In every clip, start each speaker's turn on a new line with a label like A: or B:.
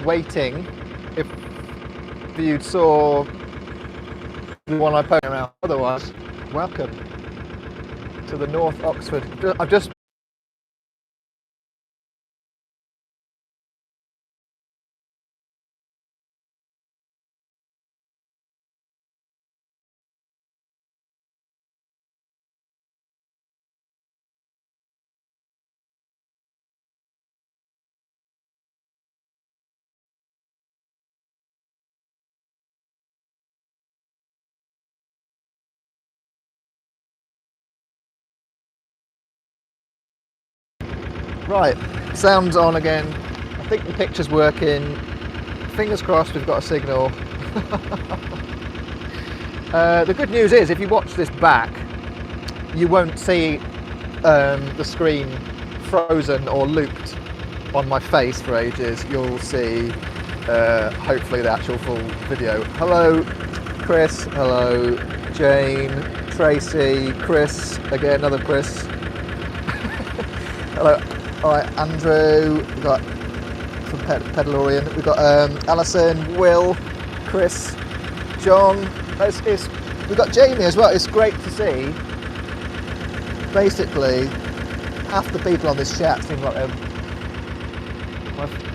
A: waiting if you saw the one I posted around. Otherwise, welcome to the North Oxford. I've just right, sound's on again. I think the picture's working. Fingers crossed we've got a signal. The good news is, if you watch this back, you won't see the screen frozen or looped on my face for ages. You'll see hopefully the actual full video. Hello Chris, hello Jane, Tracy, Chris, again another Chris. Hello. Alright, Andrew, we've got from Pedalorian, we've got Alison, Will, Chris, John, we've got Jamie as well. It's great to see. Basically, half the people on this chat seem like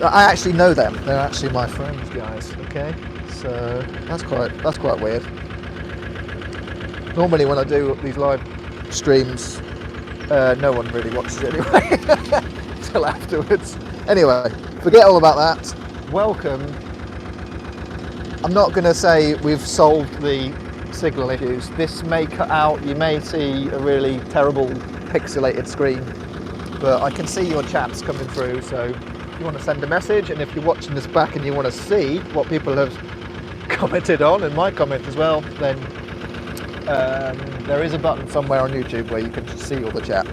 A: I actually know them. They're actually my friends, guys. Okay, so that's quite weird. Normally, when I do these live streams, no one really watches it anyway until afterwards. Anyway, forget all about that. Welcome. I'm not going to say we've solved the signal issues. This may cut out. You may see a really terrible pixelated screen, but I can see your chats coming through. So if you want to send a message, and if you're watching this back and you want to see what people have commented on, and my comment as well, then there is a button somewhere on YouTube where you can see all the chat.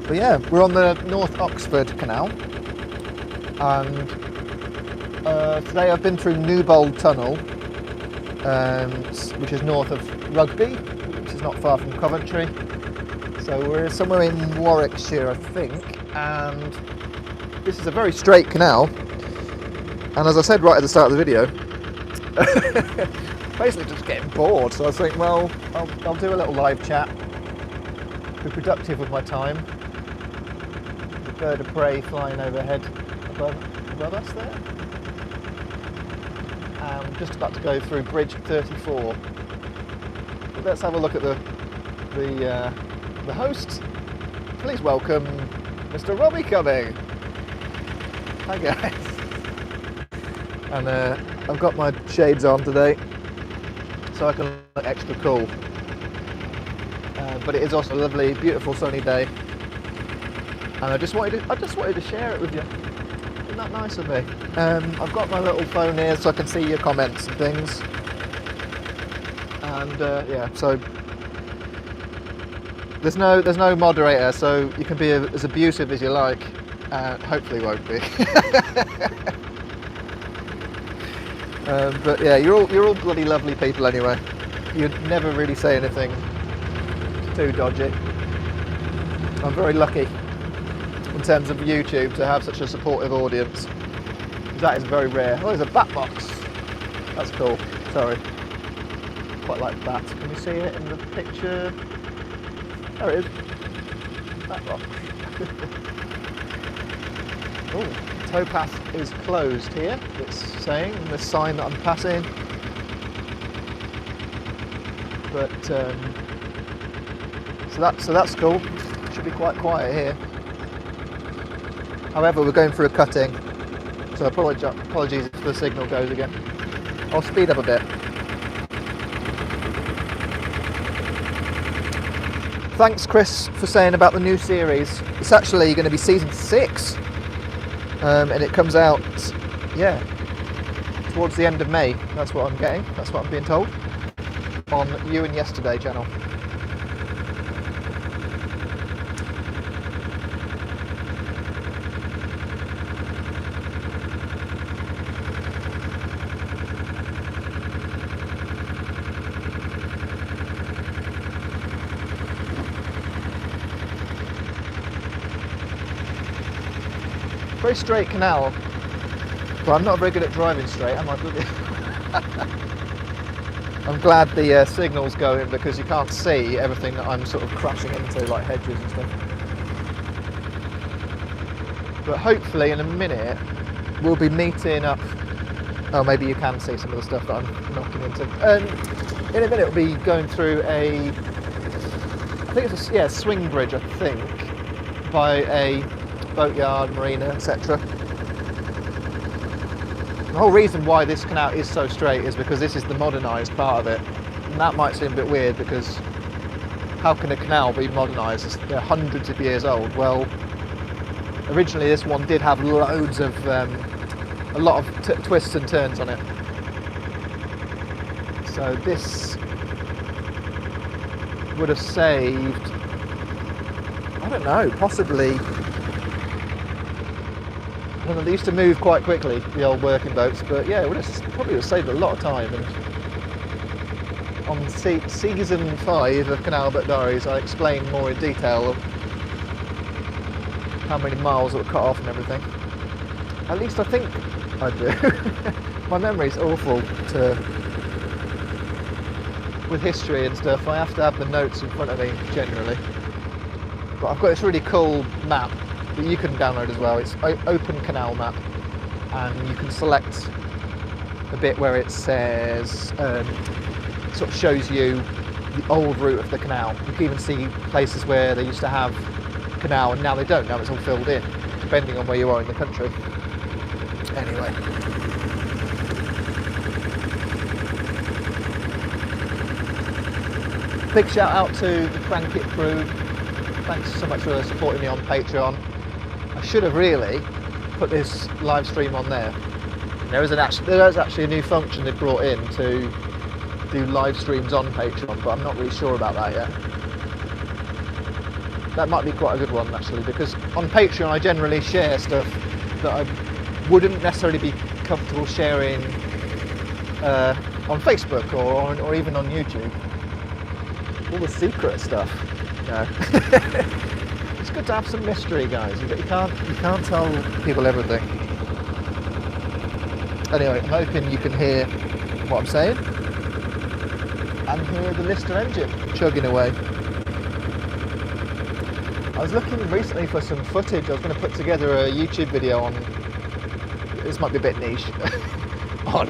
A: But yeah, we're on the North Oxford Canal, and today I've been through Newbold Tunnel, which is north of Rugby, which is not far from Coventry. So we're somewhere in Warwickshire, I think, and this is a very straight canal. And as I said right at the start of the video, basically just getting bored, so I was thinking, well, I'll do a little live chat, be productive with my time. The bird of prey flying overhead above us there. I'm just about to go through Bridge 34. But let's have a look at the host. Please welcome Mr. Robbie Cumming. Hi guys. And I've got my shades on today, so I can look extra cool. But it is also a lovely, beautiful, sunny day, and I just wanted to share it with you. Isn't that nice of me? I've got my little phone here, so I can see your comments and things. And yeah, so there's no moderator, so you can be as abusive as you like. Hopefully, won't be. But yeah, you're all bloody lovely people anyway. You'd never really say anything too dodgy. I'm very lucky in terms of YouTube to have such a supportive audience. That is very rare. Oh, there's a bat box. That's cool. Sorry. Quite like bats. Can you see it in the picture? There it is. Bat box. Oh. Towpath is closed here, it's saying, in the sign that I'm passing. But so that's cool. Should be quite quiet here. However, we're going through a cutting, so apologies if the signal goes again. I'll speed up a bit. Thanks, Chris, for saying about the new series. It's actually going to be season 6. And it comes out, yeah, towards the end of May. That's what I'm getting. That's what I'm being told on You and Yesterday channel. Very straight canal. But I'm not very good at driving straight, am I? I'm glad the signal's going, because you can't see everything that I'm sort of crashing into, like hedges and stuff. But hopefully in a minute we'll be meeting up. Oh, maybe you can see some of the stuff that I'm knocking into. In a minute we'll be going through I think it's a swing bridge, I think, by a boatyard, marina, etc. The whole reason why this canal is so straight is because this is the modernised part of it. And that might seem a bit weird, because how can a canal be modernised? They're hundreds of years old. Well, originally this one did have loads of, a lot of twists and turns on it. So this would have saved, I don't know, possibly, I don't know, they used to move quite quickly, the old working boats, but yeah, it would have probably saved a lot of time. And on season 5 of Canal Boat Diaries, I explain more in detail of how many miles that were cut off and everything. At least I think I do. My memory's awful with history and stuff. I have to have the notes in front of me generally. But I've got this really cool map that you can download as well. It's Open Canal Map, and you can select a bit where it says, sort of shows you the old route of the canal. You can even see places where they used to have canal and now they don't. Now it's all filled in, depending on where you are in the country. Anyway. Big shout out to the Crank It crew. Thanks so much for supporting me on Patreon. I should have really put this live stream on there. There is actually a new function they brought in to do live streams on Patreon, but I'm not really sure about that yet. That might be quite a good one actually, because on Patreon I generally share stuff that I wouldn't necessarily be comfortable sharing on Facebook or even on YouTube. All the secret stuff. No. It's good to have some mystery, guys. You can't tell people everything. Anyway, I'm hoping you can hear what I'm saying and hear the Lister engine chugging away. I was looking recently for some footage. I was going to put together a YouTube video on, this might be a bit niche, on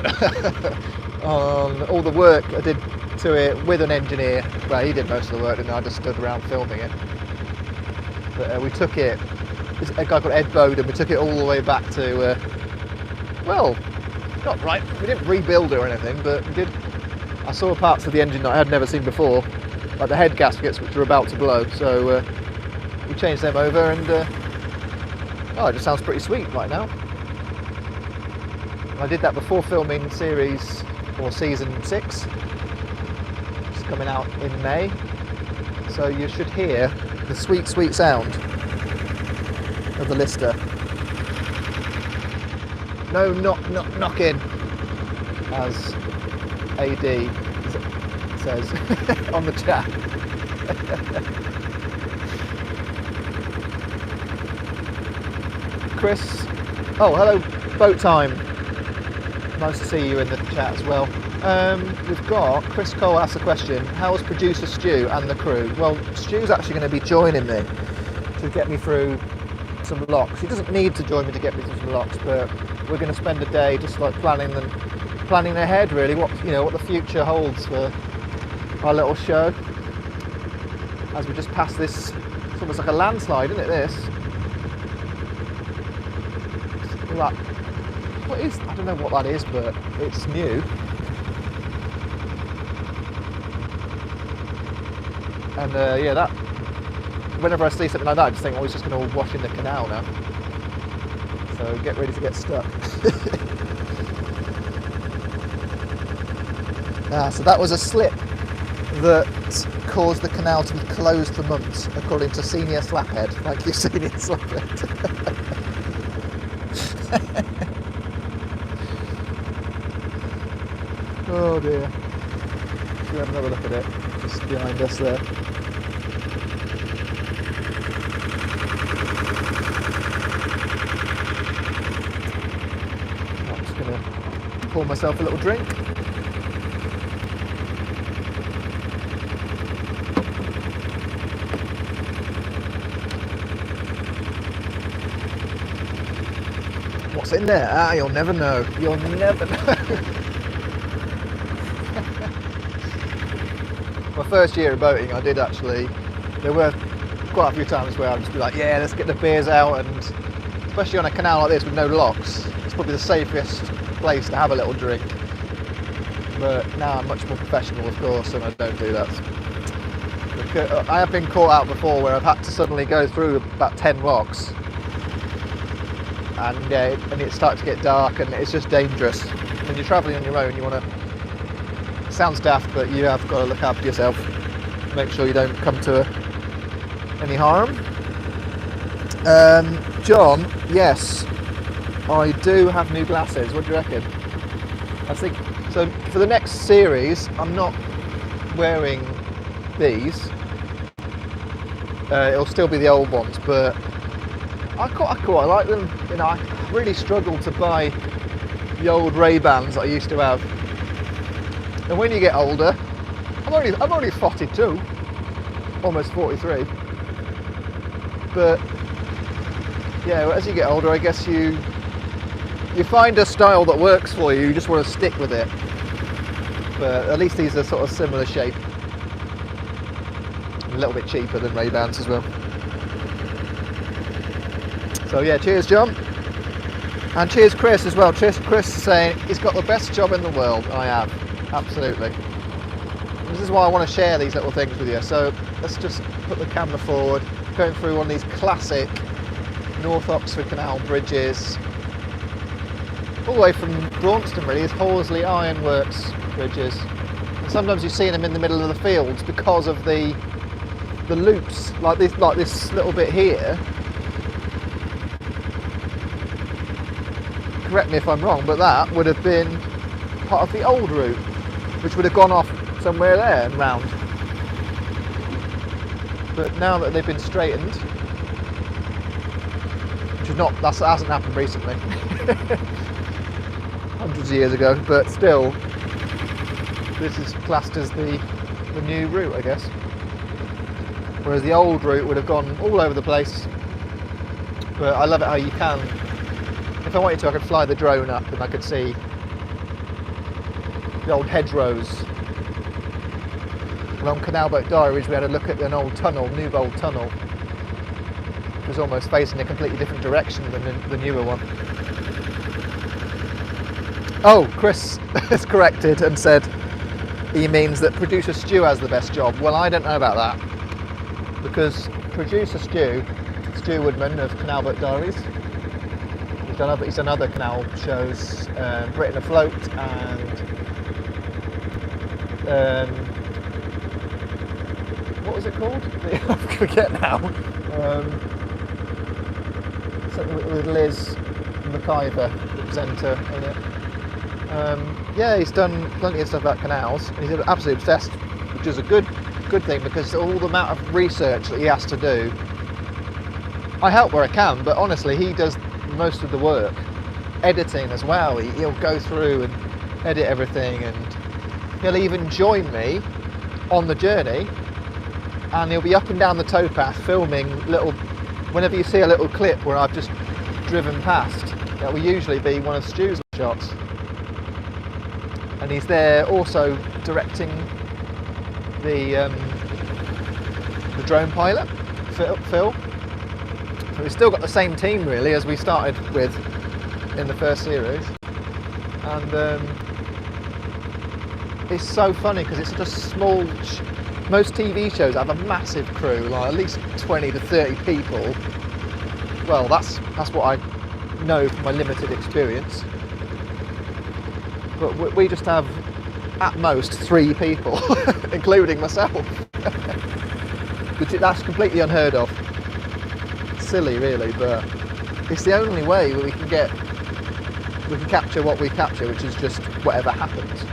A: all the work I did to it with an engineer. Well, he did most of the work and I just stood around filming it. But we took it, a guy called Ed Bowden, we took it all the way back to, well, not right, we didn't rebuild it or anything, but we did. I saw parts of the engine that I had never seen before, like the head gaskets which were about to blow, so we changed them over, and oh, it just sounds pretty sweet right now. I did that before filming series, or season 6, which is coming out in May, so you should hear the sweet, sweet sound of the Lister. No knocking, as AD says on the chat. Chris, oh hello, Boat Time. Nice to see you in the chat as well. We've got Chris Cole asked a question: how's producer Stu and the crew? Well, Stu's actually going to be joining me to get me through some locks. He doesn't need to join me to get me through some locks, but we're going to spend a day just like planning ahead, really, what the future holds for our little show. As we just pass this, it's almost like a landslide, isn't it? This. Like, what is? I don't know what that is, but it's new. And yeah, that. Whenever I see something like that, I just think, oh, it's just going to wash in the canal now. So get ready to get stuck. So that was a slip that caused the canal to be closed for months, according to Senior Slaphead. Thank you, Senior Slaphead. Oh dear. Let's have another look at it, just behind us there. gonna pour myself a little drink. What's in there? Ah, you'll never know. You'll never know. My first year of boating, I did actually. There were quite a few times where I'd just be like, yeah, let's get the beers out, and especially on a canal like this with no locks, it's probably the safest place to have a little drink. But now I'm much more professional, of course, and I don't do that. Because I have been caught out before where I've had to suddenly go through about 10 locks, and it starts to get dark, and it's just dangerous. When you're travelling on your own, you want to. Sounds daft, but you have got to look after yourself. Make sure you don't come to any harm. John, yes, I do have new glasses. What do you reckon? I think so. For the next series, I'm not wearing these. It'll still be the old ones, but I quite like them. You know, I really struggle to buy the old Ray-Bans that I used to have. And when you get older, I'm only 42, almost 43. But yeah, as you get older, I guess you find a style that works for you. You just want to stick with it. But at least these are sort of similar shape, a little bit cheaper than Ray-Bans as well. So yeah, cheers, John, and cheers, Chris, as well. Cheers, Chris, saying he's got the best job in the world. I have, absolutely. This is why I want to share these little things with you. So let's just put the camera forward, going through one of these classic North Oxford Canal bridges, all the way from Braunston, really, is Horsley Ironworks bridges. And sometimes you see them in the middle of the fields because of the loops, like this little bit here. Correct me if I'm wrong, but that would have been part of the old route, which would have gone off somewhere there and round. But now that they've been straightened, which is not, that hasn't happened recently, hundreds of years ago, but still, this is classed as the new route, I guess. Whereas the old route would have gone all over the place. But I love it how you can. If I wanted to, I could fly the drone up and I could see the old hedgerows. And on Canal Boat Diaries, we had a look at an old tunnel, new old tunnel, which was almost facing a completely different direction than the newer one. Oh, Chris has corrected and said he means that producer Stu has the best job. Well, I don't know about that, because producer Stu Woodman of Canal Boat Diaries, he's done other canal shows, Britain Afloat, and what was it called? I forget now. Something with Liz McIver, the presenter, in it. Yeah, he's done plenty of stuff about canals, and he's absolutely obsessed, which is a good thing, because all the amount of research that he has to do. I help where I can, but honestly, he does most of the work, editing as well. He'll go through and edit everything, and he'll even join me on the journey, and he'll be up and down the towpath filming whenever you see a little clip where I've just driven past, that will usually be one of Stu's shots. And he's there also directing the drone pilot, Phil. So we've still got the same team really as we started with in the first series, and it's so funny because it's such a small. Most TV shows have a massive crew, like at least 20 to 30 people. Well, that's what I know from my limited experience. But we just have at most 3 people, including myself. Which that's completely unheard of. Silly really, but it's the only way we can capture what we capture, which is just whatever happens.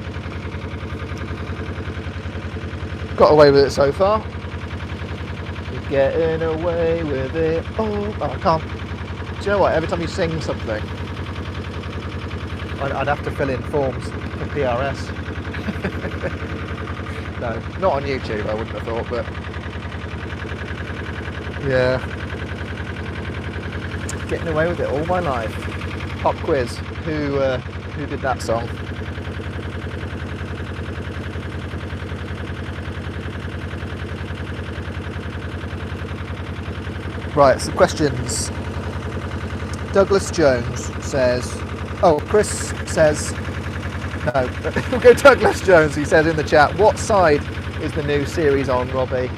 A: Got away with it so far. We're getting away with it. Oh, I can't. Do you know what? Every time you sing something, I'd have to fill in forms for PRS. No, not on YouTube, I wouldn't have thought, but yeah. Getting away with it all my life. Pop quiz. Who did that song? Right, some questions. Douglas Jones says, oh, Chris says, no, we'll go Douglas Jones. He says in the chat, what side is the new series on, Robbie?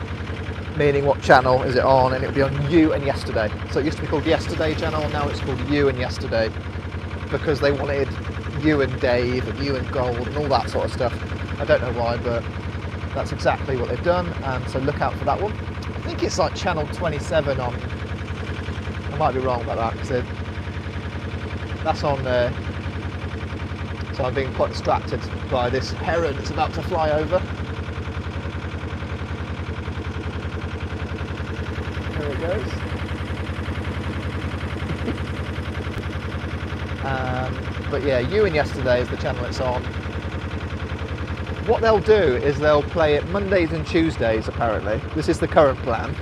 A: Meaning what channel is it on? And it'll be on You and Yesterday. So it used to be called Yesterday Channel, now it's called You and Yesterday, because they wanted You and Dave and You and Gold and all that sort of stuff. I don't know why, but that's exactly what they've done, and so look out for that one. I think it's like channel 27 on, I might be wrong about that, because that's on there. So I'm being quite distracted by this heron that's about to fly over. There it goes. But yeah, You and Yesterday is the channel it's on. What they'll do is they'll play it Mondays and Tuesdays, apparently. This is the current plan.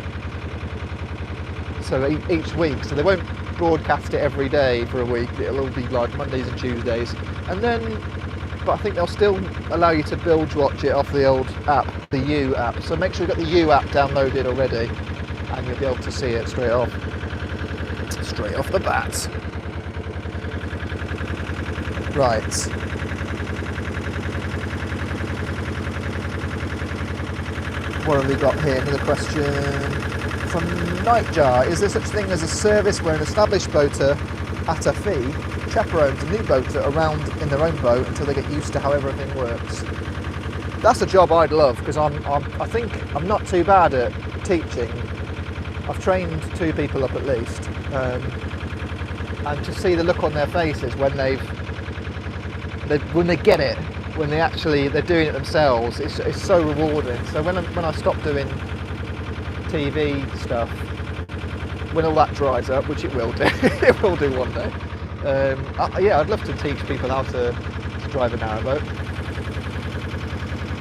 A: So each week, so they won't broadcast it every day for a week. It'll all be like Mondays and Tuesdays. And then, but I think they'll still allow you to binge watch it off the old app, the You app. So make sure you've got the You app downloaded already, and you'll be able to see it straight off the bat. Right. What have we got here? Another question from Nightjar. Is there such thing as a service where an established boater at a fee chaperones a new boater around in their own boat until they get used to how everything works? That's a job I'd love, because I think I'm not too bad at teaching. I've trained 2 people up at least, and to see the look on their faces when when they get it, when they're doing it themselves, it's so rewarding. So when I stop doing TV stuff, when all that dries up, which it will do, it will do one day. Yeah, I'd love to teach people how to drive a narrowboat.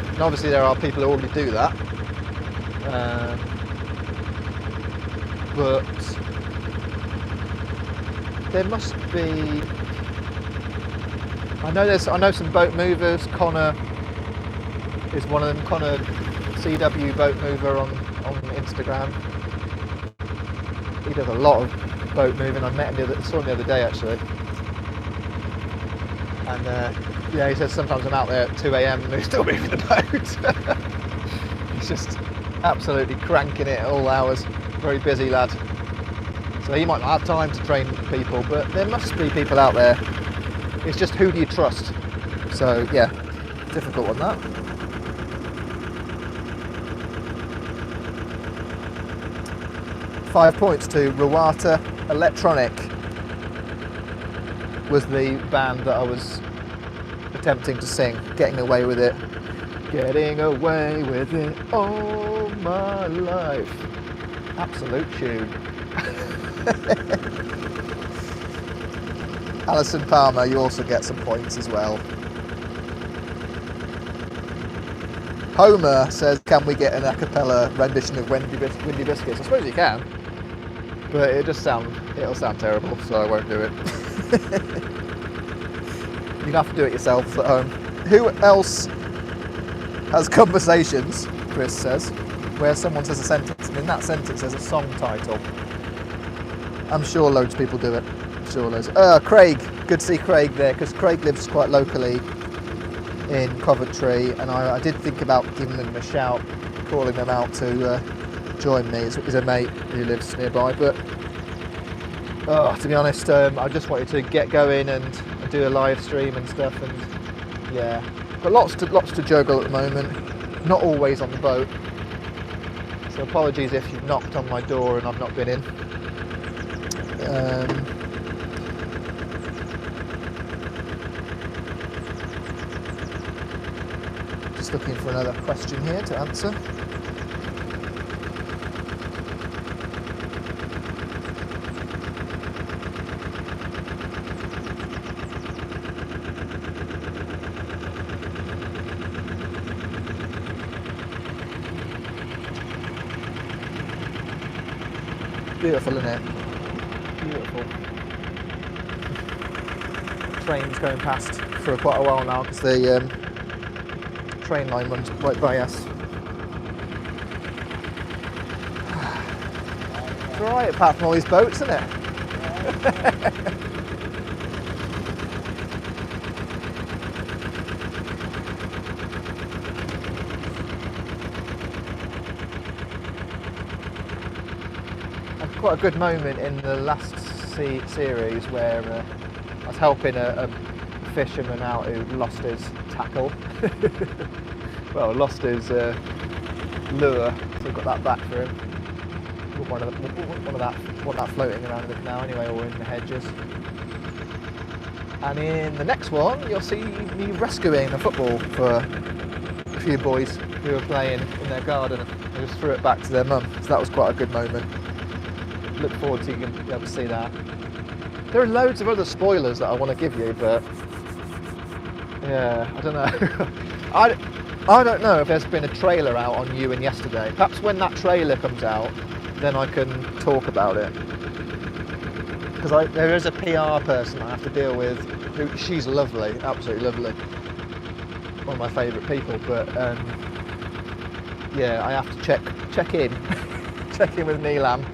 A: And obviously there are people who already do that, but there must be. I know some boat movers. Connor is one of them. Connor, CW boat mover on Instagram. He does a lot of boat moving. I met him saw him the other day actually. And yeah, he says sometimes I'm out there at 2 AM and they're still moving the boat. He's just absolutely cranking it at all hours. Very busy lad. So he might not have time to train people, but there must be people out there. It's just who do you trust? So yeah, difficult on that. Five points to Ruata Electronic was the band that I was attempting to sing. Getting away with it. Getting away with it all my life. Absolute tune. Alison Palmer, you also get some points as well. Homer says, can we get an a cappella rendition of Windy Biscuits? I suppose you can, but it'll sound terrible, so I won't do it. You'd have to do it yourself at home. Who else has conversations, Chris says, where someone says a sentence, and in that sentence there's a song title? I'm sure loads of people do it. Sure loads. Craig, good to see Craig there, because Craig lives quite locally in Coventry, and I did think about giving them a shout, calling them out to join me. He's a mate who lives nearby, but to be honest, I just wanted to get going and do a live stream and stuff, and yeah, but lots to juggle at the moment. Not always on the boat, so apologies if you've knocked on my door and I've not been in. Just looking for another question here to answer. Beautiful, isn't it? Beautiful. Trains going past for quite a while now because the train line runs right by us. It's alright apart from all these boats, isn't it? Quite a good moment in the last series where I was helping a fisherman out who lost his tackle. Well, lost his lure, so we got that back for him. One of that floating around in the canal anyway, or in the hedges. And in the next one, you'll see me rescuing a football for a few boys who were playing in their garden. I just threw it back to their mum, so that was quite a good moment. Look forward to you can be able to see that. There are loads of other spoilers that I want to give you, but yeah, I don't know. I don't know if there's been a trailer out on You and Yesterday. Perhaps when that trailer comes out, then I can talk about it. Because there is a PR person I have to deal with. She's lovely, absolutely lovely. One of my favourite people, but yeah, I have to check in, check in with Neelam,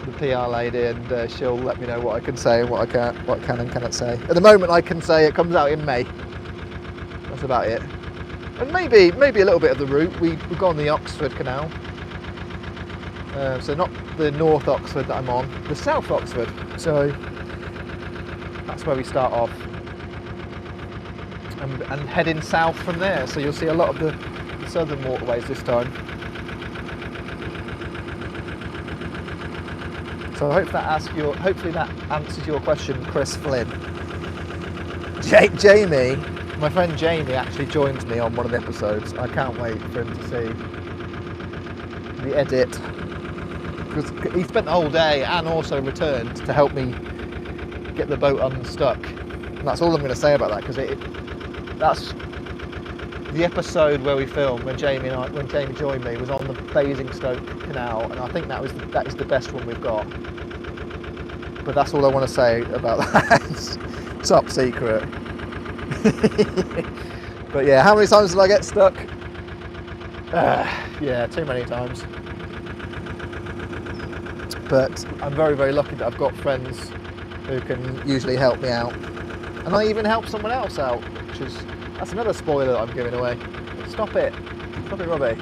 A: the PR lady, and she'll let me know what I can say and what I can and cannot say. At the moment, I can say it comes out in May. That's about it. And maybe a little bit of the route. We've gone the Oxford Canal, so not the North Oxford that I'm on, the South Oxford. So that's where we start off, and heading south from there. So you'll see a lot of the southern waterways this time. So I hope hopefully that answers your question, Chris Flynn. Jamie, my friend Jamie actually joined me on one of the episodes. I can't wait for him to see the edit, because he spent the whole day and also returned to help me get the boat unstuck. And that's all I'm going to say about that, because that's the episode where we filmed when Jamie joined me was on the Basingstoke Canal, and I think that is the best one we've got. But that's all I want to say about that. Top secret. But yeah, how many times did I get stuck? Yeah, too many times. But I'm very, very lucky that I've got friends who can usually help me out. And I even help someone else out, that's another spoiler that I'm giving away. Stop it, Robbie.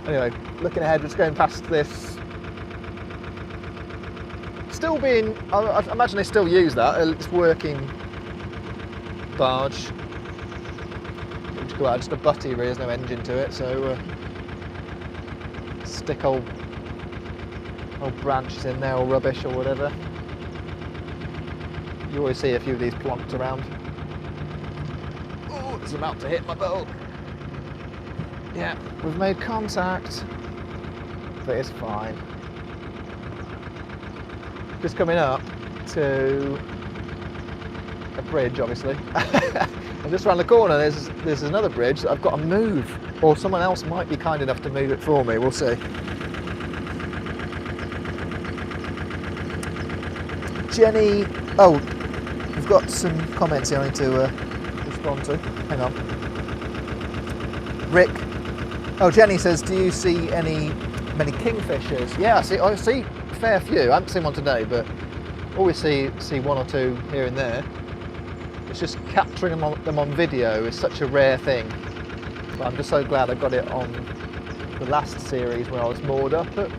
A: Anyway, looking ahead, just going past this. I imagine they still use that. It's working barge. Just a butty, really, there's no engine to it, so stick old branches in there, or rubbish or whatever. You always see a few of these plonked around. Oh, it's about to hit my boat. Yeah, we've made contact, but it's fine. Just coming up to a bridge, obviously. And just around the corner, there's another bridge that I've got to move, or someone else might be kind enough to move it for me. We'll see. Jenny, we've got some comments here I need to respond to. Hang on. Rick. Jenny says, do you see many kingfishers? Yeah, I see a fair few. I haven't seen one today, but always see one or two here and there. It's just capturing them on video is such a rare thing. But I'm just so glad I got it on the last series where I was moored up at,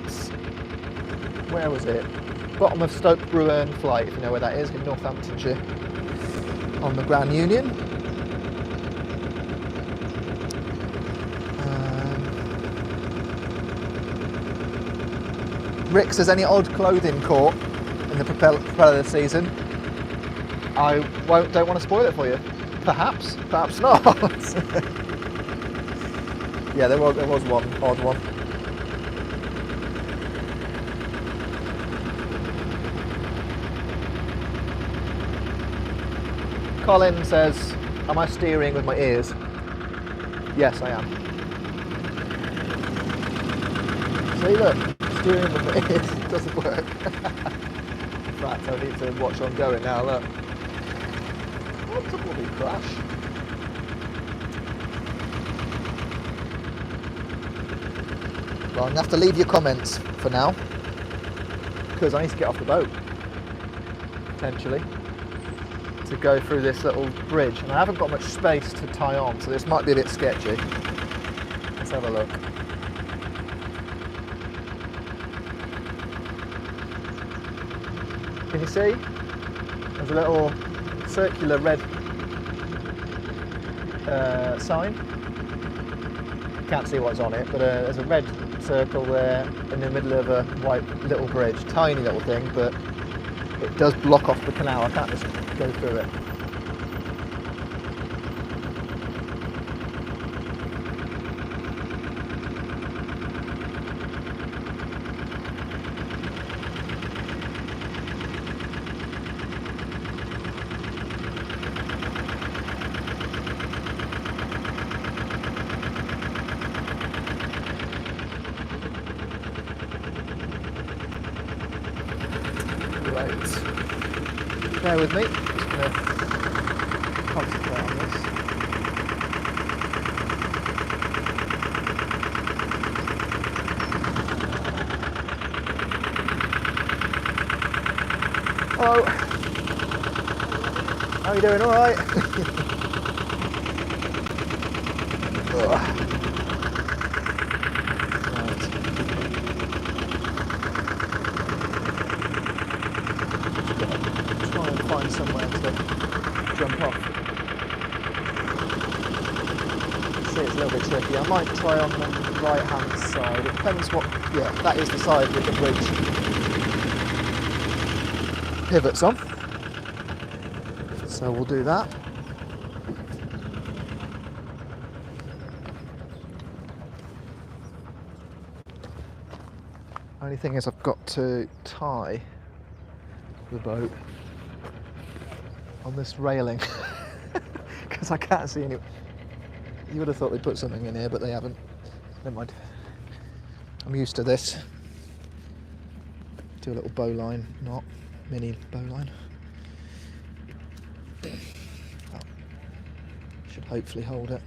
A: where was it? Bottom of Stoke Bruern Flight, if you know where that is, in Northamptonshire, on the Grand Union. Rick says, any odd clothing caught in the propeller season? I don't want to spoil it for you. Perhaps not. Yeah, there was one odd one. Colin says, am I steering with my ears? Yes, I am. See, look, steering wheel it doesn't work. In fact, I need to watch on going now, look. What's a bloody crash? Well, I'm going to have to leave your comments for now, because I need to get off the boat, potentially, to go through this little bridge. And I haven't got much space to tie on, so this might be a bit sketchy. Let's have a look. Can you see? There's a little circular red sign. Can't see what's on it, but there's a red circle there in the middle of a white little bridge. Tiny little thing, but it does block off the canal. I can't just go through it. Bear with me, just going to concentrate on this. Hello. How are you doing? All right? Find somewhere to jump off. See, it's a little bit tricky. I might try on the right hand side. It depends what. Yeah, that is the side with the bridge pivots on. So we'll do that. Only thing is, I've got to tie the boat on this railing because I can't see any. You would have thought they'd put something in here, but they haven't. Never mind. I'm used to this. Do a little bowline knot, mini bowline. That should hopefully hold it.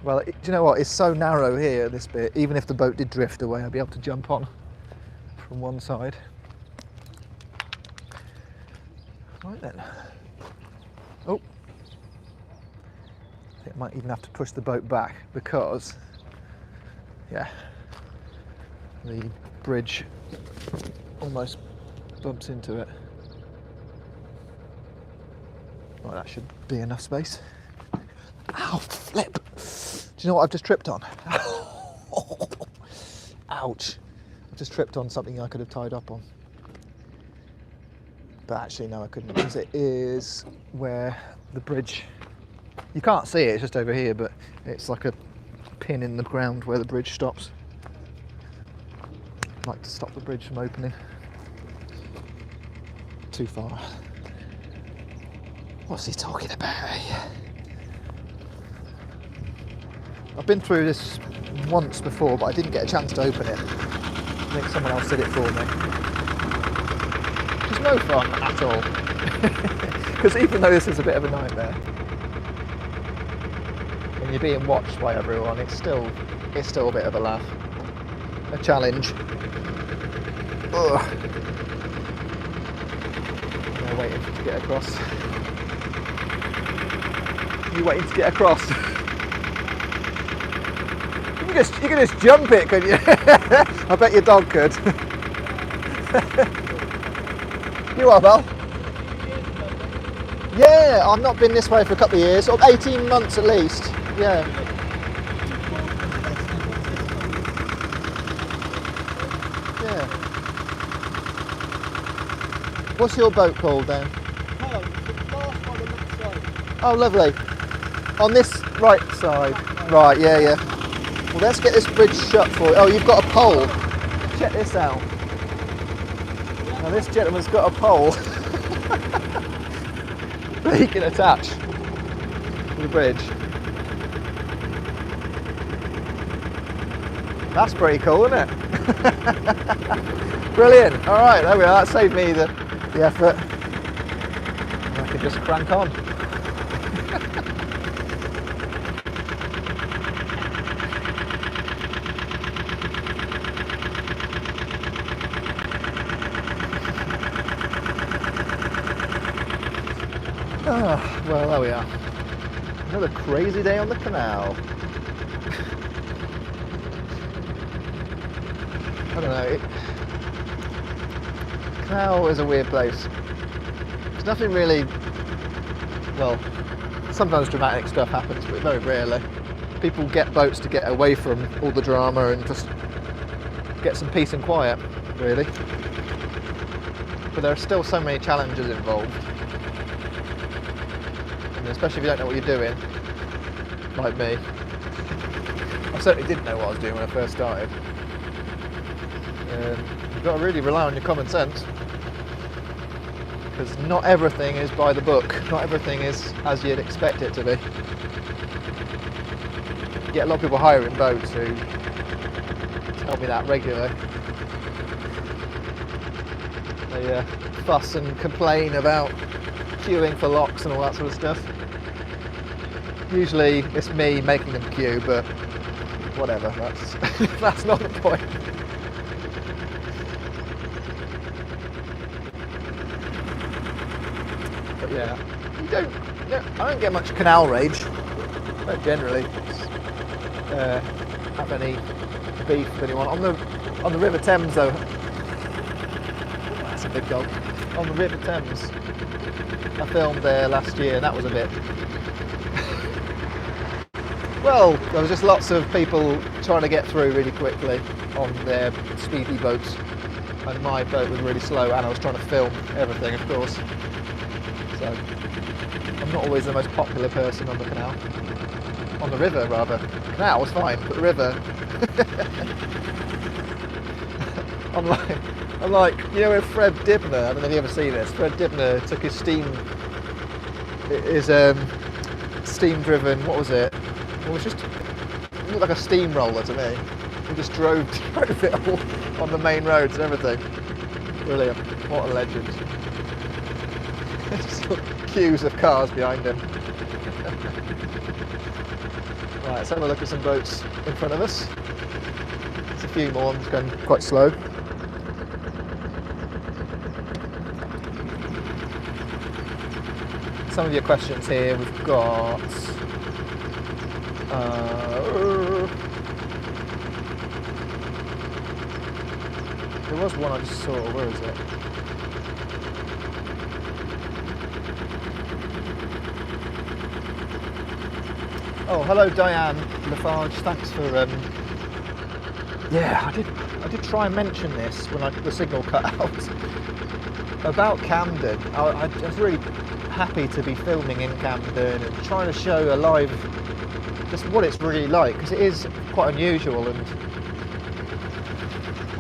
A: Well, do you know what? It's so narrow here, this bit. Even if the boat did drift away, I'd be able to jump on from one side. Right then. Oh. I think I might even have to push the boat back because, yeah, the bridge almost bumps into it. Right, that should be enough space. Ow, flip! Do you know what I've just tripped on? Ouch. I've just tripped on something I could have tied up on. But actually, no, I couldn't, because it is where the bridge, you can't see it, it's just over here, but it's like a pin in the ground where the bridge stops. I'd like to stop the bridge from opening. Too far. What's he talking about? I've been through this once before, but I didn't get a chance to open it. I think someone else did it for me. Which is no fun at all. Because even though this is a bit of a nightmare, and you're being watched by everyone, it's still a bit of a laugh. A challenge. Ugh. I'm waiting to get across. You waiting to get across? You can just jump it, couldn't you? I bet your dog could. You are, Val? Yeah, I've not been this way for a couple of years, or 18 months at least. Yeah. Yeah. What's your boat called then? Oh, lovely. On this right side. Right, yeah, yeah. Well, let's get this bridge shut for you. Oh, you've got a pole. Check this out. Now this gentleman's got a pole that he can attach to the bridge. That's pretty cool, isn't it? Brilliant. All right, there we are. That saved me the effort. I can just crank on. Well, there we are. Another crazy day on the canal. I don't know. Canal is a weird place. There's nothing really. Well, sometimes dramatic stuff happens, but very rarely. People get boats to get away from all the drama and just get some peace and quiet, really. But there are still so many challenges involved. And especially if you don't know what you're doing, like me. I certainly didn't know what I was doing when I first started. You've got to really rely on your common sense, because not everything is by the book. Not everything is as you'd expect it to be. You get a lot of people hiring boats who tell me that regularly. They fuss and complain about queuing for locks and all that sort of stuff. Usually it's me making them queue, but whatever, that's not the point. But yeah, I don't get much canal rage. I don't generally have any beef with anyone. On the River Thames though, that's a big dog. On the River Thames, I filmed there last year and that was a bit... Well, there was just lots of people trying to get through really quickly on their speedy boats, and my boat was really slow and I was trying to film everything, of course. So, I'm not always the most popular person on the canal. On the river, rather. The canal was fine, but the river... I'm like, you know, with Fred Dibner, I don't know if you ever see this, Fred Dibner took his steam-driven, what was it? It was just, it looked like a steamroller to me. He just drove it all on the main roads and everything. Brilliant. What a legend. Just queues of cars behind him. Right, let's have a look at some boats in front of us. There's a few more, I'm just going quite slow. Some of your questions here, we've got... there was one I just saw, where is it? Oh, hello Diane Lafarge, thanks for, yeah, I did try and mention this when the signal cut out. About Camden, I was really happy to be filming in Camden and trying to show a live, just what it's really like, because it is quite unusual and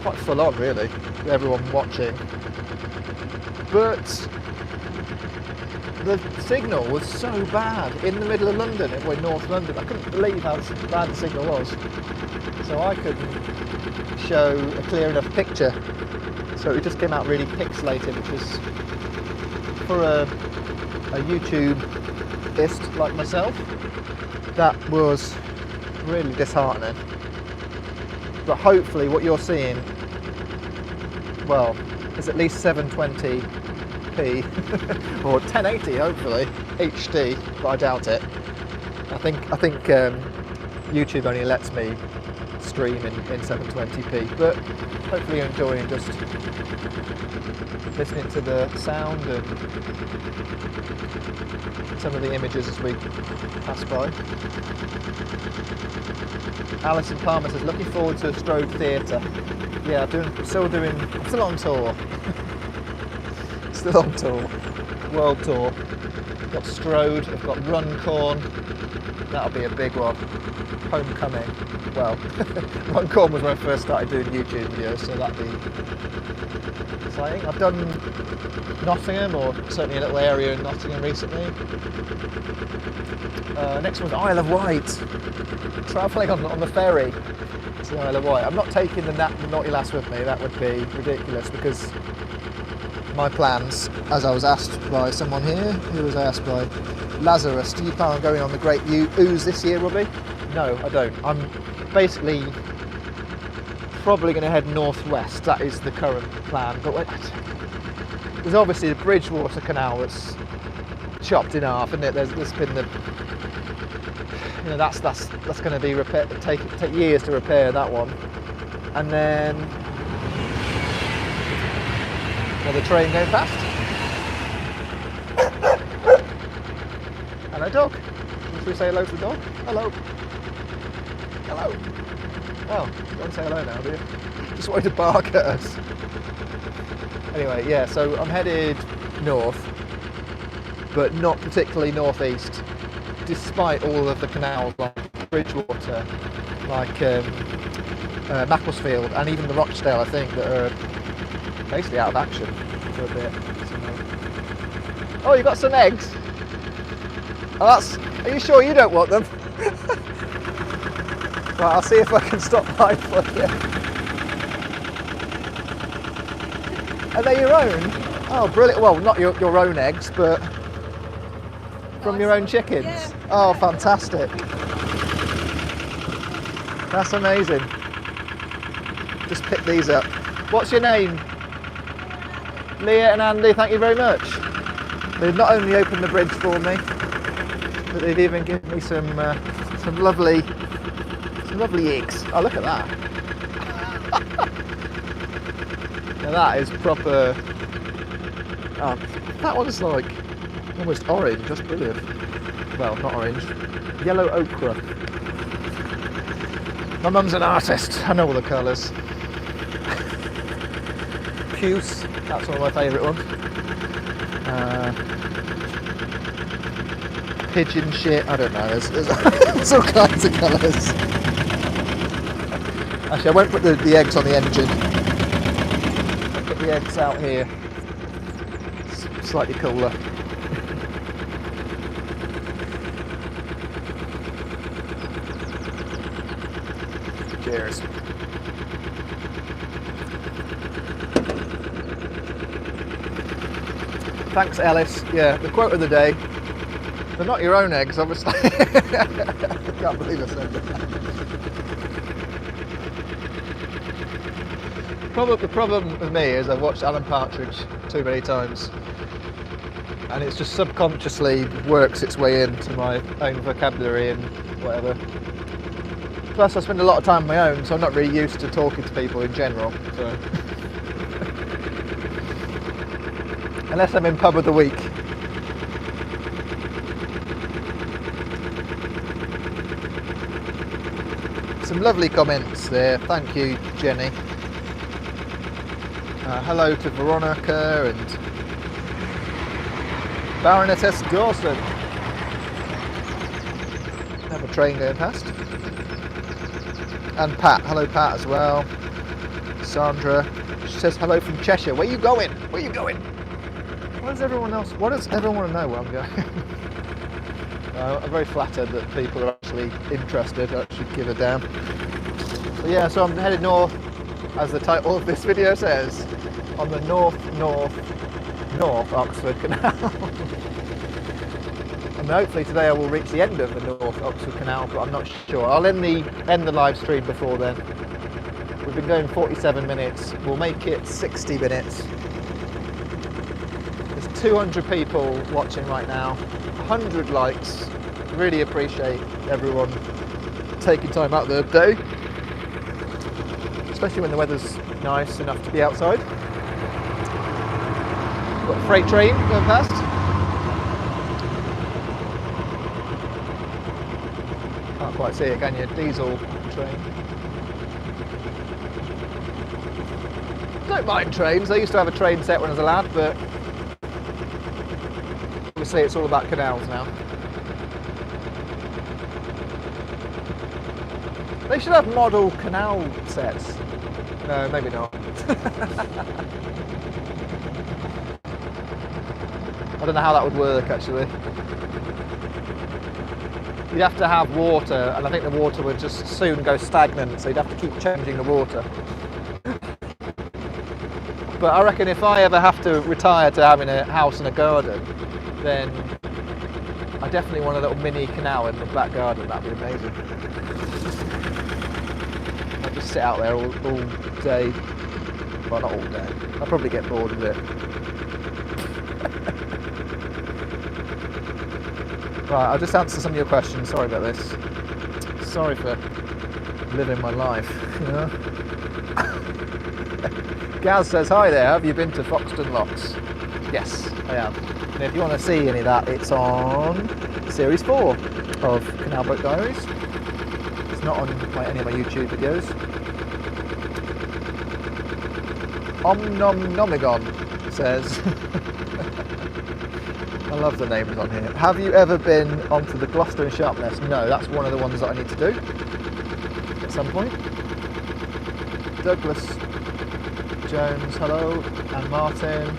A: quite full on really, with everyone watching. But the signal was so bad in the middle of London, in North London. I couldn't believe how bad the signal was. So I couldn't show a clear enough picture. So it just came out really pixelated, which is, for a YouTubeist like myself, that was really disheartening. But hopefully what you're seeing, well, is at least 720p or 1080 hopefully, HD, but I doubt it. I think YouTube only lets me stream in 720p, but hopefully you're enjoying just listening to the sound and some of the images as we pass by. Alison Palmer says, looking forward to a Strode Theatre. Yeah, I'm still on tour. Still on tour. World tour. Got Strode, I've got Runcorn. That'll be a big one. Homecoming. Well, Runcorn was when I first started doing YouTube videos, so that'd be exciting. I've done Nottingham, or certainly a little area in Nottingham recently. Next one's Isle of Wight. Travelling on the ferry to the Isle of Wight. I'm not taking the Naughty Lass with me, that would be ridiculous, because my plans, as I was asked by someone here, who was asked by Lazarus, do you plan on going on the Great Ooze this year, Robbie? No, I don't. I'm basically probably going to head northwest. That is the current plan. But there's obviously the Bridgewater Canal that's chopped in half, isn't it? There's been the, you know, that's going to be take years to repair that one, and then another train going past. Hello, dog. Should we say hello to the dog? Hello. Hello. Oh, you don't say hello now, do you? Just wanted to bark at us. Anyway, yeah, so I'm headed north, but not particularly northeast, despite all of the canals like Bridgewater, like Macclesfield, and even the Rochdale, I think, that are basically out of action for a bit. Oh, you got some eggs? Oh, are you sure you don't want them? Right, I'll see if I can stop by for you. Are they your own? Oh, brilliant. Well, not your own eggs, but from your own chickens. Yeah. Oh, fantastic. That's amazing. Just pick these up. What's your name? Leah and Andy, thank you very much. They've not only opened the bridge for me, but they've even given me some lovely eggs. Oh, look at that. Now that is proper. Oh, that one's like almost orange. That's brilliant. Well, not orange. Yellow ochre. My mum's an artist. I know all the colours. Puce. That's one of my favourite ones. Pigeon shit. I don't know. There's all kinds of colours. Actually, I won't put the eggs on the engine. I'll put the eggs out here. It's slightly cooler. Cheers. Thanks, Ellis. Yeah, the quote of the day. They're not your own eggs, obviously. I can't believe I said that. The problem with me is I've watched Alan Partridge too many times, and it's just subconsciously works its way into my own vocabulary and whatever. Plus I spend a lot of time on my own, so I'm not really used to talking to people in general. So. Unless I'm in pub of the week. Some lovely comments there, thank you Jenny. Hello to Veronica and Baroness Dawson. Have a train going past. And Pat, hello Pat as well. Sandra, she says hello from Cheshire. Where are you going? Where are you going? What does everyone want to know where I'm going? I'm very flattered that people are actually interested, actually give a damn. But yeah, so I'm headed north, as the title of this video says, on the North Oxford Canal. And hopefully today I will reach the end of the North Oxford Canal, but I'm not sure. I'll end the live stream before then. We've been going 47 minutes. We'll make it 60 minutes. There's 200 people watching right now. 100 likes. Really appreciate everyone taking time out of their day. Especially when the weather's nice enough to be outside. Got a freight train going past. Can't quite see it, can you? Diesel train. Don't mind trains. I used to have a train set when I was a lad, but Obviously, it's all about canals now. They should have model canal sets. No, maybe not. I don't know how that would work, actually. You'd have to have water, and I think the water would just soon go stagnant, so you'd have to keep changing the water. But I reckon if I ever have to retire to having a house and a garden, then I definitely want a little mini canal in the back garden. That'd be amazing. I'd just sit out there all day. Well, not all day. I'd probably get bored of it. Right, I'll just answer some of your questions. Sorry about this. Sorry for living my life, you know. Gaz says, hi there, have you been to Foxton Locks? Yes, I have. And if you want to see any of that, it's on Series 4 of Canal Boat Diaries. It's not on any of my YouTube videos. Omnomnomigon says, I love the names on here. Have you ever been onto the Gloucester and Sharpness? No, that's one of the ones that I need to do at some point. Douglas Jones, hello, and Martin.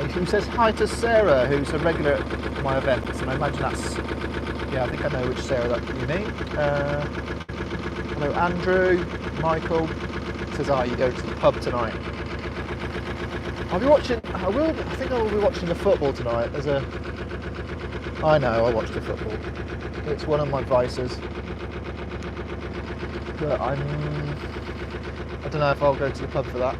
A: Who says hi to Sarah, who's a regular at my events, and I imagine that's, yeah, I think I know which Sarah that you mean. Hello, Andrew, Michael says, you go to the pub tonight. I'll be watching, I think I will be watching the football tonight. I know, I watch the football. It's one of my vices. But I don't know if I'll go to the pub for that.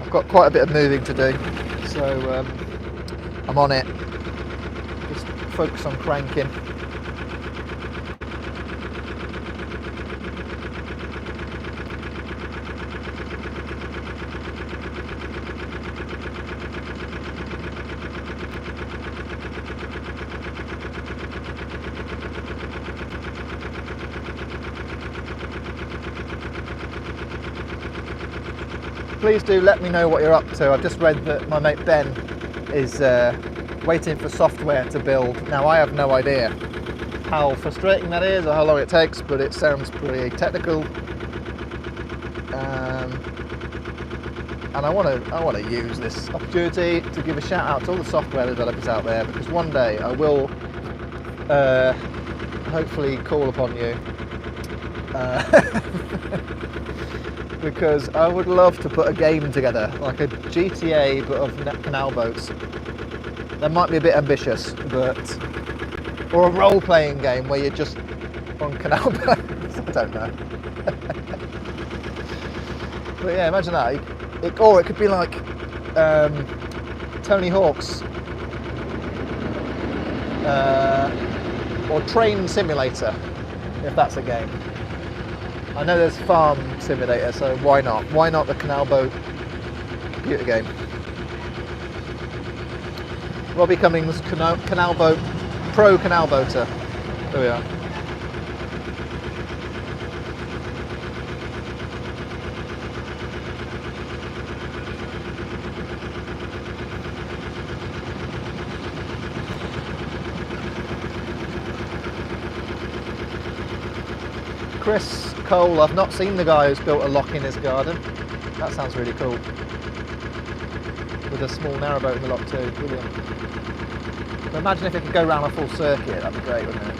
A: I've got quite a bit of moving to do, so I'm on it. Just focus on cranking. Please do let me know what you're up to. I've just read that my mate Ben is waiting for software to build. Now I have no idea how frustrating that is or how long it takes, but it sounds pretty technical. And I want to use this opportunity to give a shout out to all the software developers out there, because one day I will hopefully call upon you. Because I would love to put a game together, like a GTA but of canal boats. That might be a bit ambitious, or a role-playing game where you're just on canal boats. I don't know. But yeah, imagine that. Or it could be like Tony Hawk's or Train Simulator, if that's a game. I know there's Farm Simulator, so why not? Why not the Canal Boat computer game? Robbie Cummings, Canal Boat, Pro Canal Boater. There we are. Chris Cole, I've not seen the guy who's built a lock in his garden. That sounds really cool. With a small narrowboat in the lock too, brilliant. But imagine if it could go around a full circuit, that'd be great, wouldn't it?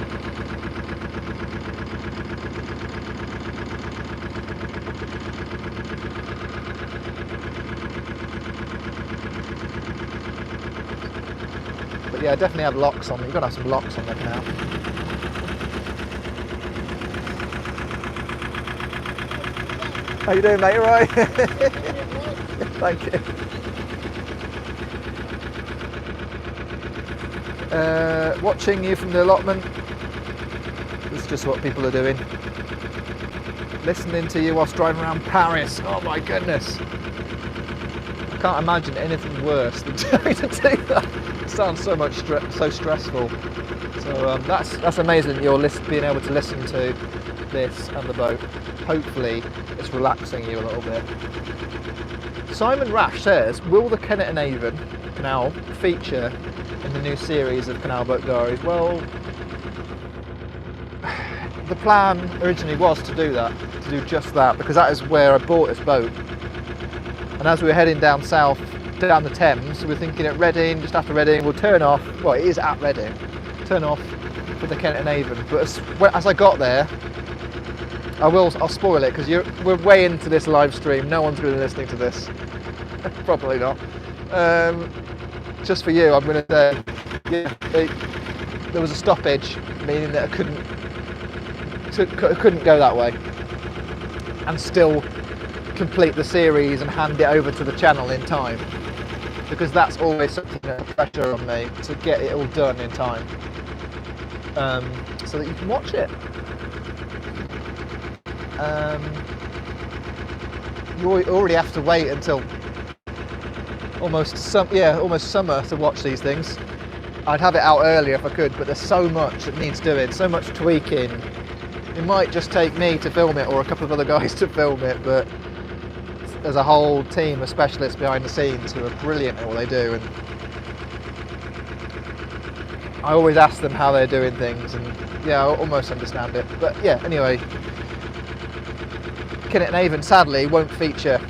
A: But yeah, definitely have locks on. You've got to have some locks on the canal. How you doing, mate? All right? Thank you. Watching you from the allotment. It's just what people are doing. Listening to you whilst driving around Paris. Oh my goodness. I can't imagine anything worse than trying to do that. It sounds so much so stressful. So that's amazing. You're being able to listen to this and the boat. hopefully it's relaxing you a little bit. Simon Rash says, will the Kennet and Avon Canal feature in the new series of Canal Boat Diaries? Well, the plan originally was to do that, to do just that, because that is where I bought this boat. And as we were heading down south, down the Thames, we were thinking at Reading, just after Reading, we'll turn off, well it is at Reading, turn off for the Kennet and Avon. But as I got there, I'll spoil it because we're way into this live stream, no one's going to be listening to this. Probably not. Just for you, I'm going to say, yeah, there was a stoppage, meaning that I couldn't go that way and still complete the series and hand it over to the channel in time, because that's always something that's pressure on me to get it all done in time, so that you can watch it. You already have to wait until almost summer to watch these things. I'd have it out earlier if I could, but there's so much that needs doing, so much tweaking. It might just take me to film it or a couple of other guys to film it, but there's a whole team of specialists behind the scenes who are brilliant at what they do, and I always ask them how they're doing things, and yeah, I almost understand it. But yeah, anyway, Kennet and Avon sadly won't feature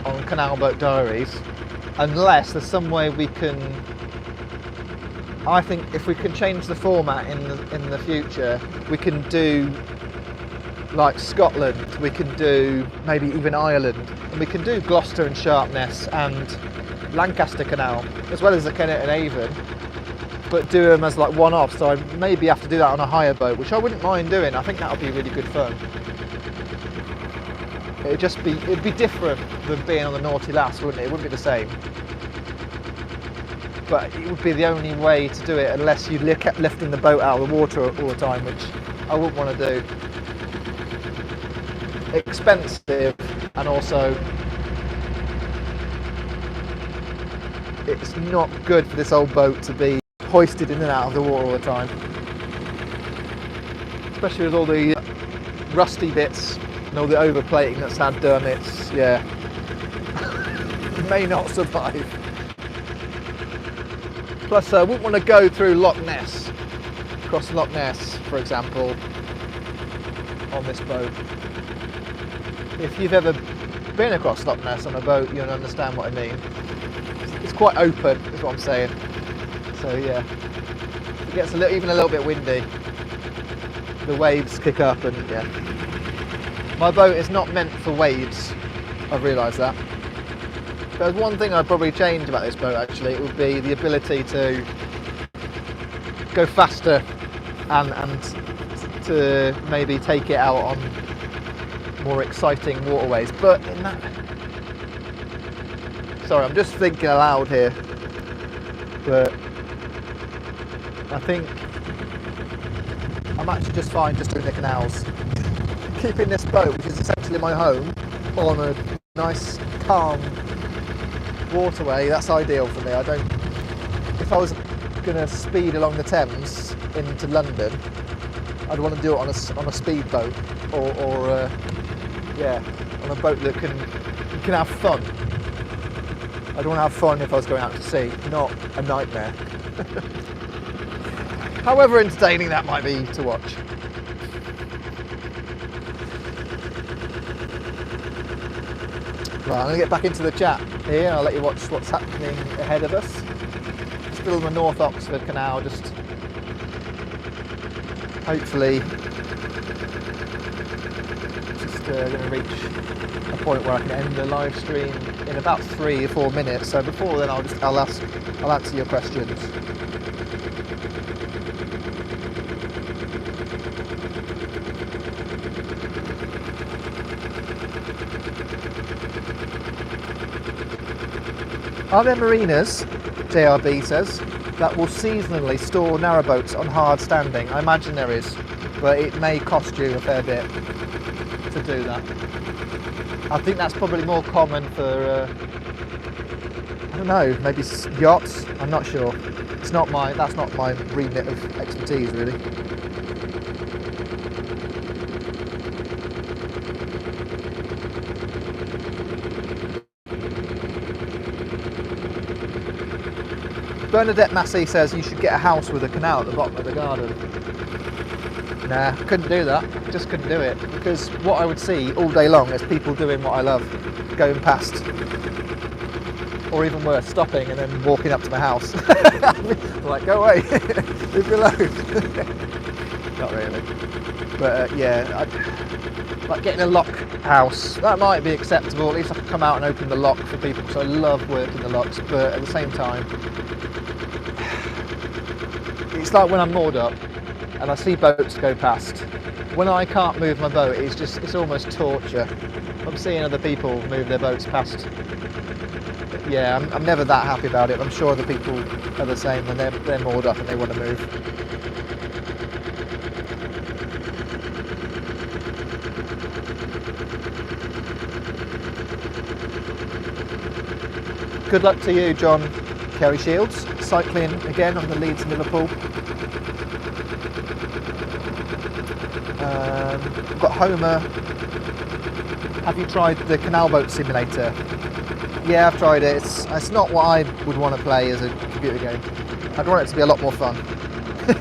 A: on Canal Boat Diaries unless there's some way we can, I think if we can change the format in the future, we can do like Scotland, we can do maybe even Ireland, and we can do Gloucester and Sharpness and Lancaster Canal as well as the Kennet and Avon, but do them as like one-off. So I maybe have to do that on a hire boat, which I wouldn't mind doing. I think that would be really good fun. It'd be different than being on the Naughty Lass, wouldn't it? It wouldn't be the same. But it would be the only way to do it unless you kept lifting the boat out of the water all the time, which I wouldn't want to do. Expensive, and also it's not good for this old boat to be hoisted in and out of the water all the time. Especially with all the rusty bits and all the overplating that's had done, it may not survive. Plus I wouldn't want to go through Loch Ness, across Loch Ness for example, on this boat. If you've ever been across Loch Ness on a boat, you'll understand what I mean. It's quite open, is what I'm saying. So yeah, it gets even a little bit windy. The waves kick up, and yeah. My boat is not meant for waves, I've realised that. If there's one thing I'd probably change about this boat actually, it would be the ability to go faster and to maybe take it out on more exciting waterways. But in that, sorry, I'm just thinking aloud here, but I think I'm actually just fine just doing the canals. Keeping this boat, which is essentially my home, on a nice calm waterway, that's ideal for me. If I was going to speed along the Thames into London, I'd want to do it on a speedboat or on a boat that can have fun. I'd want to have fun if I was going out to sea, not a nightmare. However entertaining that might be to watch. Right, I'm going to get back into the chat here and I'll let you watch what's happening ahead of us. Still on the North Oxford Canal, just hopefully just going to reach a point where I can end the live stream in about 3 or 4 minutes. So before then I'll answer your questions. Are there marinas, JRB says, that will seasonally store narrowboats on hard standing? I imagine there is, but it may cost you a fair bit to do that. I think that's probably more common for, I don't know, maybe yachts. I'm not sure. That's not my remit of expertise, really. Bernadette Massey says you should get a house with a canal at the bottom of the garden. Nah, couldn't do that. Just couldn't do it, because what I would see all day long is people doing what I love, going past, or even worse, stopping and then walking up to my house. Like, go away, leave me alone. Not really, but yeah, like getting a lock house, that might be acceptable. At least I can come out and open the lock for people, because I love working the locks. But at the same time, it's like when I'm moored up and I see boats go past. When I can't move my boat, it's almost torture. I'm seeing other people move their boats past. Yeah, I'm never that happy about it. I'm sure other people are the same when they're moored up and they want to move. Good luck to you, John Kerry Shields. Cycling again on the Leeds Liverpool. I've got Homer. Have you tried the Canal Boat Simulator? Yeah, I've tried it. It's not what I would want to play as a computer game. I'd want it to be a lot more fun.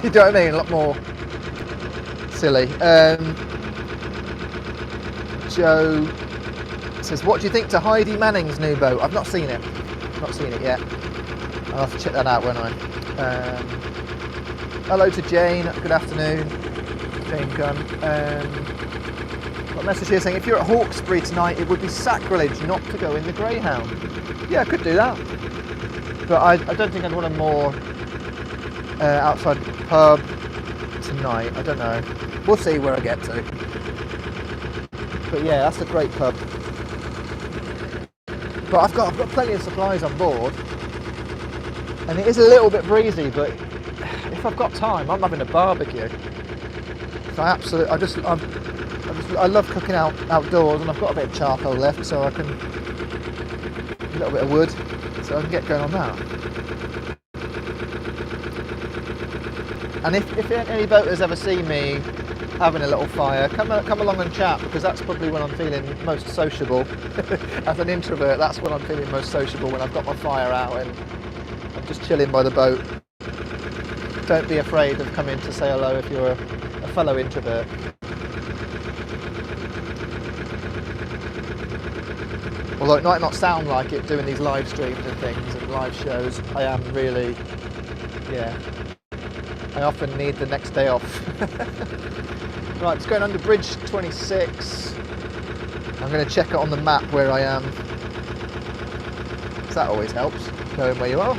A: You know what I mean? A lot more silly. Joe says, what do you think to Heidi Manning's new boat? I've not seen it. Not seen it yet. I'll have to check that out, won't I? Hello to Jane. Good afternoon. Jane Gunn. Got a message here saying, if you're at Hawkesbury tonight, it would be sacrilege not to go in the Greyhound. Yeah, I could do that. But I don't think I'd want a more outside pub tonight. I don't know. We'll see where I get to. But yeah, that's a great pub. But I've got plenty of supplies on board, and it is a little bit breezy. But if I've got time, I'm having a barbecue. So I love cooking outdoors, and I've got a bit of charcoal left, so I can a little bit of wood, so I can get going on that. And if any boaters ever see me having a little fire, come along and chat, because that's probably when I'm feeling most sociable. As an introvert, that's when I'm feeling most sociable, when I've got my fire out and I'm just chilling by the boat. Don't be afraid of coming to say hello if you're a fellow introvert. Although it might not sound like it doing these live streams and things and live shows, I am really, yeah, I often need the next day off. Right, it's going under bridge 26. I'm going to check it on the map where I am, because that always helps, knowing where you are.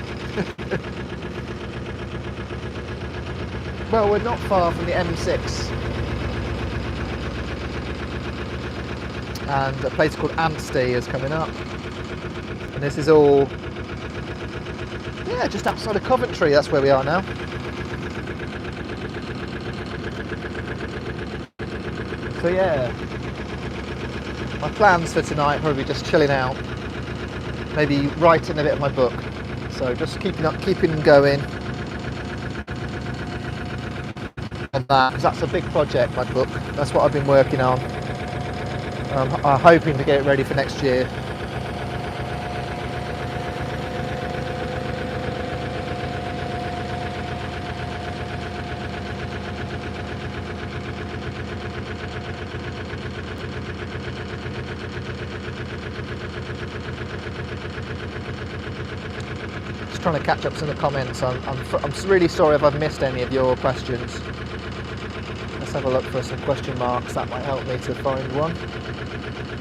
A: Well, we're not far from the M6. And a place called Anstey is coming up. And this is all, yeah, just outside of Coventry, that's where we are now. So yeah, my plans for tonight probably just chilling out, maybe writing a bit of my book. So just keeping going on that, because that's a big project, my book. That's what I've been working on. I'm hoping to get it ready for next year. Trying to catch up some of the comments. I'm really sorry if I've missed any of your questions. Let's have a look for some question marks. That might help me to find one.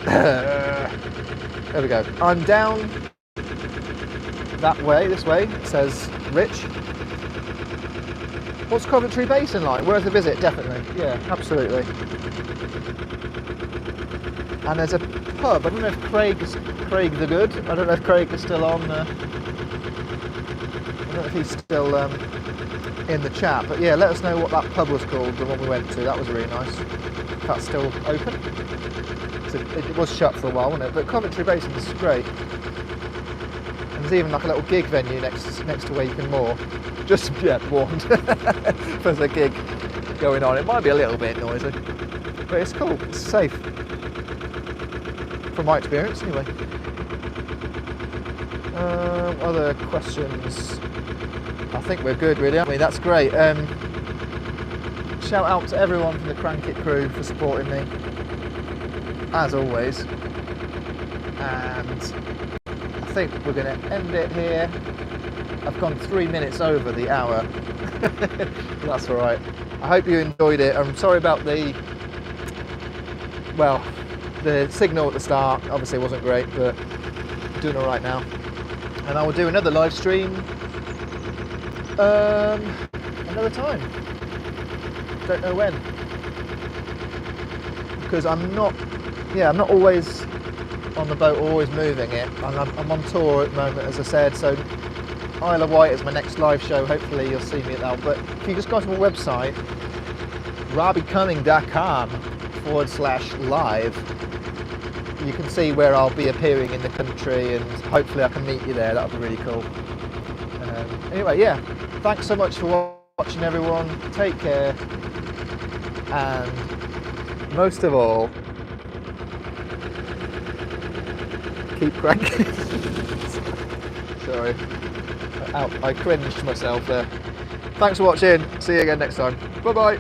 A: There we go. I'm down that way, this way. It says Rich. What's Coventry Basin like? Worth a visit, definitely. Yeah, absolutely. And there's a pub. I don't know if Craig the Good. I don't know if Craig is still on. I don't know if he's still in the chat, but yeah, let us know what that pub was called, the one we went to. That was really nice. If that's still open. So it was shut for a while, wasn't it? But Coventry Basin is great. And there's even like a little gig venue next to where you can moor. Just, yeah, warned. There's a gig going on. It might be a little bit noisy, but it's cool. It's safe. From my experience, anyway. Other questions? I think we're good, really, aren't we? That's great. Shout out to everyone from the Crank It crew for supporting me, as always. And I think we're going to end it here. I've gone 3 minutes over the hour. That's all right. I hope you enjoyed it. I'm sorry about the signal at the start. Obviously it wasn't great, but I'm doing all right now. And I will do another live stream another time. Don't know when, because I'm not always on the boat, always moving it, and I'm on tour at the moment, as I said. So Isle of Wight is my next live show. Hopefully you'll see me at that. But if you just go to my website, robbiecumming.com/live, you can see where I'll be appearing in the country, and hopefully I can meet you there. That would be really cool. Anyway, yeah, thanks so much for watching, everyone. Take care, and most of all, keep cranking. Sorry, I cringed myself there. Thanks for watching. See you again next time. Bye bye.